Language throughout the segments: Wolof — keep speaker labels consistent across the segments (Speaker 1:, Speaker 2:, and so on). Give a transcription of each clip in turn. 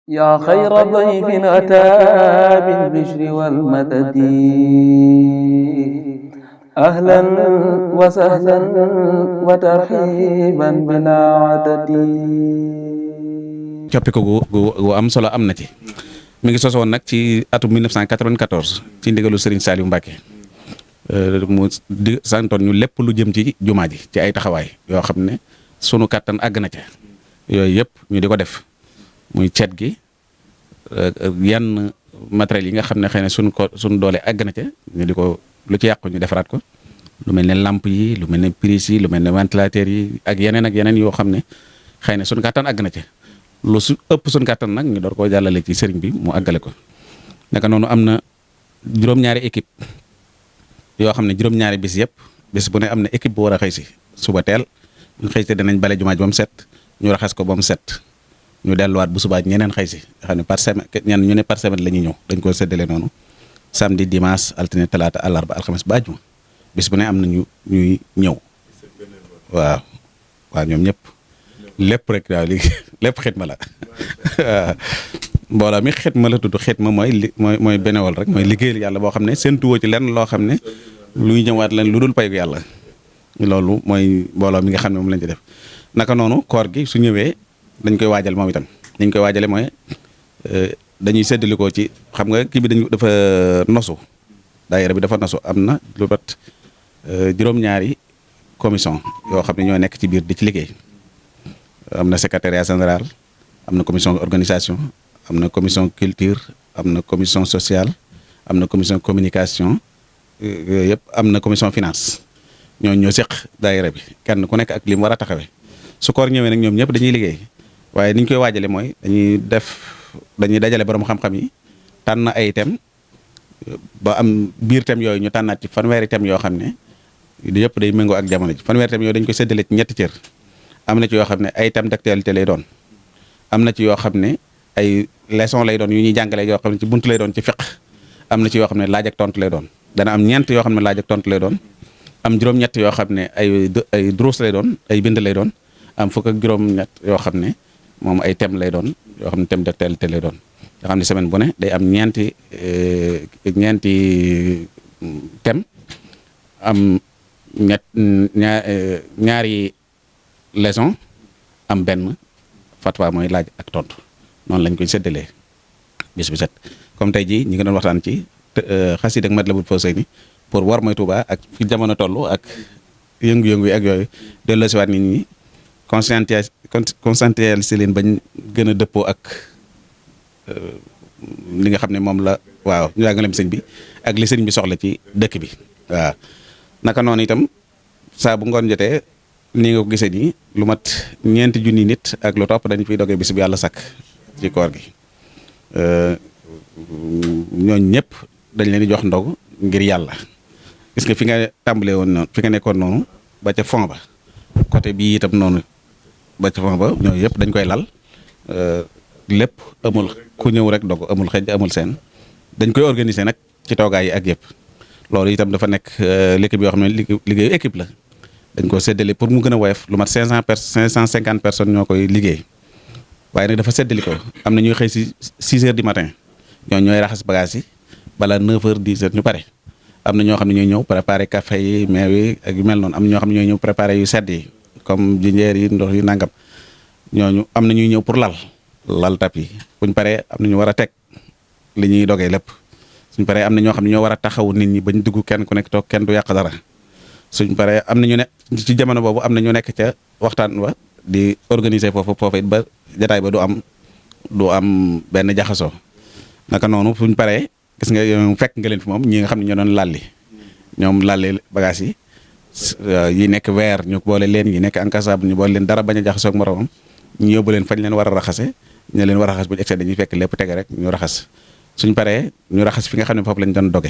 Speaker 1: yaa xayra dayfin ataa bil bishri wal madadi ahlan wa sahlan wa tarhiiban bilaa adadi.
Speaker 2: coppiku gu am solo am na ci. mi ngi sosoon nag ci atum 1994 ci ndigalu Serigne Saliou Mbacké mu santoon ñu lépp lu jëm ci jumaa ji ci ay taxawaay yoo xam ne sunu kàttan àgg na ca yooyu yëpp ñu di ko def muy cet gi yenn matériels yi nga xam ne xëy na sunu doole àgg na ca ñu di ko lu ci yàqu ñu defaraat ko lu mel ne lampe yi lu mel ne prise yi lu mel ne ventilateur yi ak yeneen yoo xam ne xëy na sunu kàttan àgg na ca lu su ëpp sunu kàttan nag ñu door koo jàllale ci sëriñ bi mu àggale ko naka noonu am na juróom-ñaari équipe yoo xam ne juróom-ñaari bis yëpp bis bu ne am na équipe bu war a xëy si suba teel ñu xëy si danañ bale jumaa ji ba mu set ñu raxas ko ba mu set ñu delluwaat bu subaa ñeneen xëy si nga xam ne par semaine ñenn ñu ne par semaine la ñuy ñëw dañ ko séddale noonu samedi dimanche altine talaata àllarba alxames ba àjjuma bis bu ne am na ñuy ñëw waaw ñoom ñëpp lépp rek waaw lépp xitma la waaw mbooloo mi xitma la tudd xitma mooy bénéwol rek mooy liggéeyal yàlla boo xam ne séentuwoo ci lenn loo xam ne luy ñëwaat leen lu dul payu yàlla loolu mooy mbooloo mi nga xam ne moom lañ ci def naka noonu koor gi su ñëwee dañ koy waajal moom itam dañ koy waajale mooy dañuy séddalikoo ci xam nga kii bi dafa nosu daayira bi dafa nosu am na lu bat juróom-ñaari commission yoo xam ne ñoo nekk ci biir di ci liggéey am na secrétariat général am na commission organisation am na commission culture am na commission sociale am na commission communication yooyu yëpp am na commission finance ñoo seq daayira bi kenn ku nekk ak li mu war a taxawee su koor ñëwee nag ñoom ñëpp dañuy liggéey waaye niñ koy waajale mooy dañuy dajale borom xam-xam yi tànn ay thèmes ba am biir thèmes yooyu ñu tànnaat ci fanweeri thèmes yoo xam ne yëpp day méngoo ak jamono ji fanweeri thèmes yooyu dañ koy séddale ci ñetti cër am na ci yoo xam ne ay thèmes d'actualité lay doon am na ci yoo xam ne ay leçon lay doon yu ñuy jàngale yoo xam ne ci buntu lay doon ci fiqh am na ci yoo xam ne laaj ak tontu lay doon dana am ñeent yoo xam ne laaj ak tontu lay doon am juróom-ñett yoo xam ne ay duruus lay doon ay bind lay doon am fukk ak juróom-ñett yoo xam ne moom ay thèmes lay doon yoo xam ne thème d'actualité lay doon nga xam ne semaine bu ne day am ñeenti thème am ñaari leçon am benn fatwa mooy laaj ak tontu noonu lañ koy séddalee bis bu set comme tey jii ñi ngi doon waxtaan ci xasida ak Matlabul Fawzayni pour war mooy Tuuba ak fi jamono toll ak yëngu-yëngu yi ak yooyu delloosiwaat nit ñi conscientiser leen bañ gën a dëppoo ak li nga xam ne moom la waaw ñu jàngaleem sëñ bi ak li sëñ bi soxla ci dëkk bi waaw naka noonu itam saa bu ngoon jotee ni nga ko gisee nii lu mat 4 junni nit ak lu topp dañu fiy dogee bis bu yàlla sakk ci koor gi ñooñ ñëpp dañ leen di jox ndog ngir yàlla gis nga fi nga tàmbalee woon noonu fi nga nekkoon noonu ba ca fond ba côté bii itam noonu ba ca fond ba ñooyu yëpp dañ koy lal lépp amul ku ñëw rek dog amul xëj amul seen dañ koy organiser nag ci toogaay yi ak yëpp loolu itam dafa nekk l'équipe yoo xam ne liggéeyu équipe la dañ ko séddale pour mu gën a woyof lu mat 550 personnes ñoo koy liggéey waaye nag dafa séddale ko am na ñuy xëy si 6 heures du matin ñooy raxas bagages yi bala 9 heures 10 heures ñu pare am na ñoo xam ne ñooy ñëw préparer café yi meew yi ak yu mel noonu am na ñoo xam ne ñooy ñëw préparer yu sedd yi comme jinjeer yi ndox yu nangam ñooñu am na ñuy ñëw pour lal tapis buñ paree am na ñu war a teg li ñuy dogee lépp suñ paree am na ñoo xam ne ñoo war a taxawu nit ñi bañ dugg kenn ku nekk toog kenn du yàq dara suñ paree am na ñu ne ci jamono boobu am na ñu nekk ca waxtaan wa di organiser foofu it ba jataay ba du am benn jaxasoo naka noonu suñ paree gis nga fekk nga leen fi moom ñi nga xam ne ñoo doon lalli ñoom lalli bagage yi nekk verre ñu boole leen yi nekk encassable ñu boole leen dara bañ a jaxasoo ak moromam ñu yóbbu leen fañ leen war a raxase ñu leen war a raxas bu ñu excès dañuy fekk lépp tege rek ñu raxas suñ paree ñu raxas fi nga xam ne foofu lañ doon doge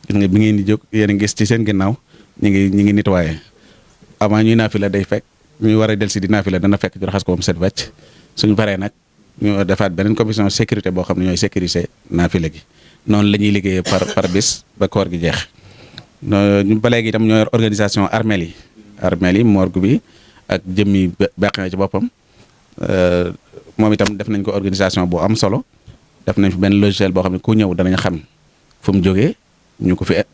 Speaker 2: gis nga bi ngeen di jóg yéen a gis ci seen ginnaaw ñu ngi nettoyé avant ñuy naafila day fekk ñu war a del si di naafila dana fekk ñu raxas ko ba mu set wecc suñu paree nag ñu defaat beneen commission sécurité boo xam ne ñooy sécuriser naafila gi noonu la ñuy liggéeyee par bis ba koor gi jeex ñu ba léegi itam ñooy organisation armeel yi morgue bi ak jëmmi Bakhina ci boppam moom itam def nañ ko organisation bu am solo def nañ fi benn logiciel boo xam ne ku ñëw danañ xam fu mu jógee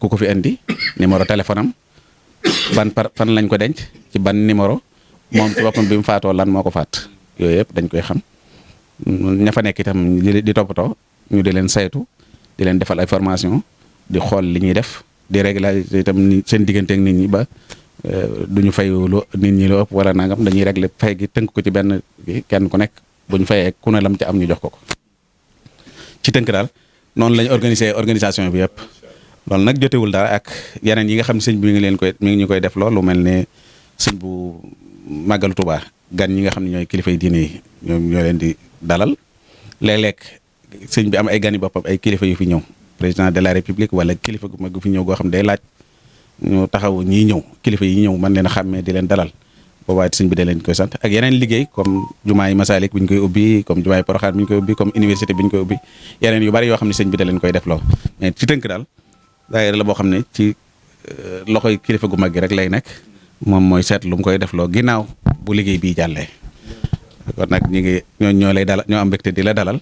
Speaker 2: ku ko fi indi numéro téléphone am fan lañ ko denc ci ban numéro moom ci boppam bi mu faatoo lan moo ko faat yooyu yëpp dañ koy xam ña fa nekk itam di toppatoo ñu di leen saytu di leen defal ay formation di xool li ñuy def di régulariser itam seen diggante ak nit ñi ba du ñu fay nit ñi lu ëpp wala nangam dañuy régler fay gi tënk ko ci benn bi kenn ku nekk bu ñu fayee ku ne lam ci am ñu jox ko ci tënk daal noonu lañ organisation bi yëpp. loolu nag jotewul dara ak yeneen yi nga xam ne sëñ bi mi ngi ñu koy def loolu mel ne sëñ bu màggalu Tuubaa gan ñi nga xam ne ñooy kilifa yi diine yi ñoom ñoo leen di dalal léeg-léeg sëñ bi am ay gan yi boppam ay kilifa yu fi ñëw président de la république wala kilifa gu mag gu fi ñëw goo xam ne day laaj ñu taxaw ñiy ñëw kilifa yi ñëw man leen a xàmmee di leen dalal boobaa sëñ bi da leen koy sant ak yeneen liggéey comme jumaay Masalik bi ñu koy ubbi comme jumaay Poroxaan bi ñu koy ubbi comme université bi ñu koy ubbi yeneen yu bari yoo xam ne sëñ bi da leen koy def loo mais ci tënk daal daayira la boo xam ne ci loxoy kilifa gu mag gi rek lay nekk moom mooy seet lu mu koy def loo ginnaaw bu liggéey bii jàllee kon nag ñoo lay dalal ñoo am mbégte di la dalal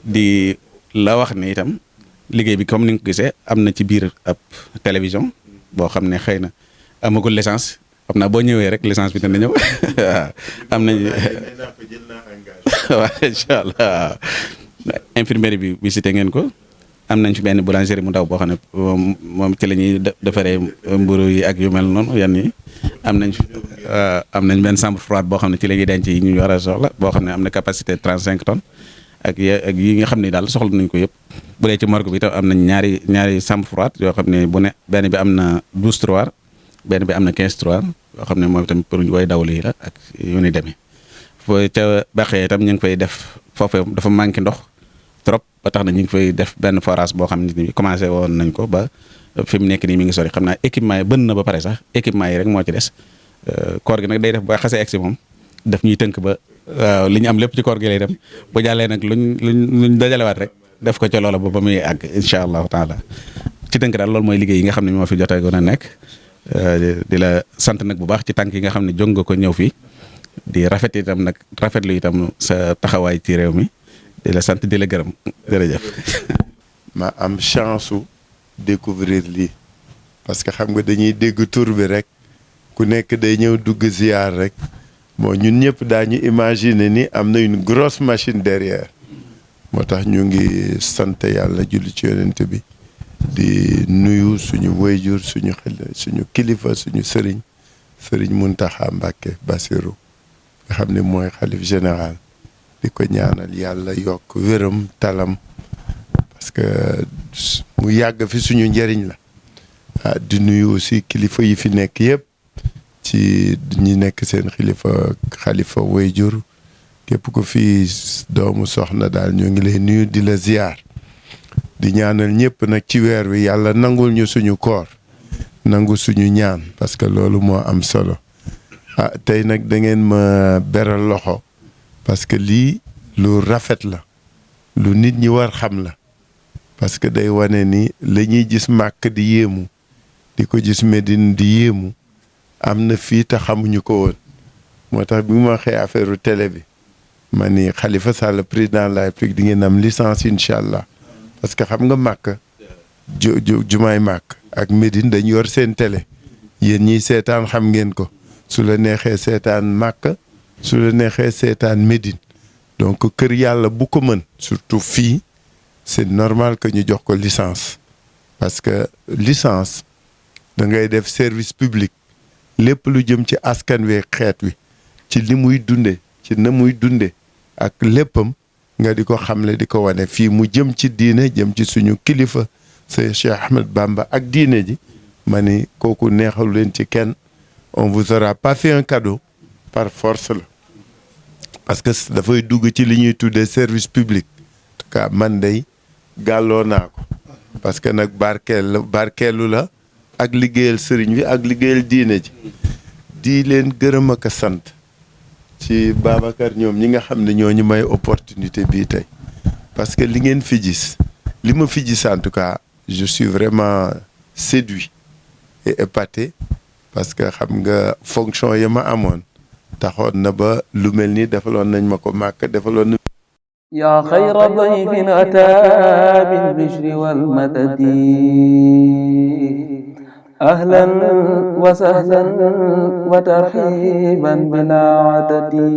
Speaker 2: di la wax ne itam liggéey bi comme ni nga ko gisee am na ci biir ab télévision boo xam ne xëy na amagul licence xam naa boo ñëwee rek licence bi dina ñëw waaw am nañ waaw incha allah infirmerie bi visité ngeen ko am nañ fi benn boulangerie mu ndaw boo xam ne moom ci la ñuy defaree mburu yi ak yu mel noonu yan yi am nañ benn chambre froide boo xam ne ci la ñuy denc yi ñu war a soxla boo xam ne am na capacité 35 tonnes ak yi nga xam ne daal soxla nañ ko yëpp bu dee ci morgue bi itam am nañ ñaari chambre froide yoo xam ne bu ne benn bi am na 12 tiroirs benn bi am na 15 tiroirs yoo xam ne moom itam pour way dawlu yi la ak yu ni demee foo ca Bakhina itam ñu ngi fay def foofu dafa manqué ndox trop ba tax na ñu ngi fay def benn forage boo xam ne ni commencé woon nañ ko ba fi mu nekk nii mi ngi sori xam naa équipement yi bënn na ba pare sax équipement yi rek moo ci des koor gi nag day def ba xasee egsi moom daf ñuy tënk ba waaw li ñu am lépp ci koor gi lay dem bu jàllee nag luñ dajalewaat rek def ko ca loola ba muy àgg incha allahu taala ci tënk daal loolu mooy liggéey yi nga xam ne moo fi jotagoon a nekk di la sant nag bu baax ci tànk yi nga xam ne jóg nga ko ñëw fii di rafetlu itam sa taxawaay ci réew mi di la sant di la gërëm jërëjëf.
Speaker 3: ma am chance su découvrir lii parce que xam nga dañuy dégg tur bi rek ku nekk day ñëw dugg ziar rek bon ñun ñëpp daañu imaginer ni am na une grosse machine derrière moo tax ñu ngi sant yàlla julli ci yonent bi di nuyu suñu wayjur suñu kilifa suñu sëriñ Muntaxa Mbàkke Basiru nga xam ne mooy xalif général di ko ñaanal yàlla yokk wéram talam parce que mu yàgg fi suñu njëriñ la di nuyu aussi kilifa yi fi nekk yëpp ci ñi nekk seen xalifa wayjur képp ku fi doomu soxna daal ñoo ngi lay nuyu di la ziar di ñaanal ñëpp nag ci weer wi yàlla nangul ñu suñu koor nangu suñu ñaan parce que loolu moo am solo tey nag da ngeen ma beral loxo parce que lii lu rafet la lu nit ñi war xam la parce que day wane ni la ñuy gis màkk di yéemu di ko gis Médine di yéemu am na fii te xamuñu ko woon moo tax bi ma waxee affaire télé bi ma ni Khalifa Sall président de la République di ngeen am licence incha allah parce que xam nga màkk jumaay màkk ak Médine dañu yor seen télé yéen ñiy seetaan xam ngeen ko su la neexee seetaan màkk su la neexee seetaan Médine donc kër yàlla bu ko mën surtout fii c'est normal que ñu jox ko licence parce que licence da ngay def service public lépp lu jëm ci askan wi xeet wi ci li muy dunde ci na muy dunde ak léppam nga di ko xamle di ko wane fii mu jëm ci diine jëm ci suñu kilifa c'est Cheikh Ahmed Bamba ak diine ji ma ni kooku neexalu leen ci kenn on vous aura pas fait un cadeau par force la parce que dafay dugg ci li ñuy tuddee service public en tout cas man day gàlloo naa ko parce que nag barkeelu la ak liggéeyal sëriñ bi ak liggéeyal diine ji di leen gërëm ak a sant ci Babacar ñoom ñi nga xam ne ñoo ñu may opportunité bii tey parce que li ngeen fi gis li ma fi gis en tout cas je suis vraiment séduit et épaté parce que xam nga fonction ya ma amoon taxoon na ba lu mel ni defaloon nañ ma ko màkk defaloon na
Speaker 1: yaa xayra dayfin ataa bil bishri wal madadi ahlan wa sahlan wa tarhiban bilaa adadi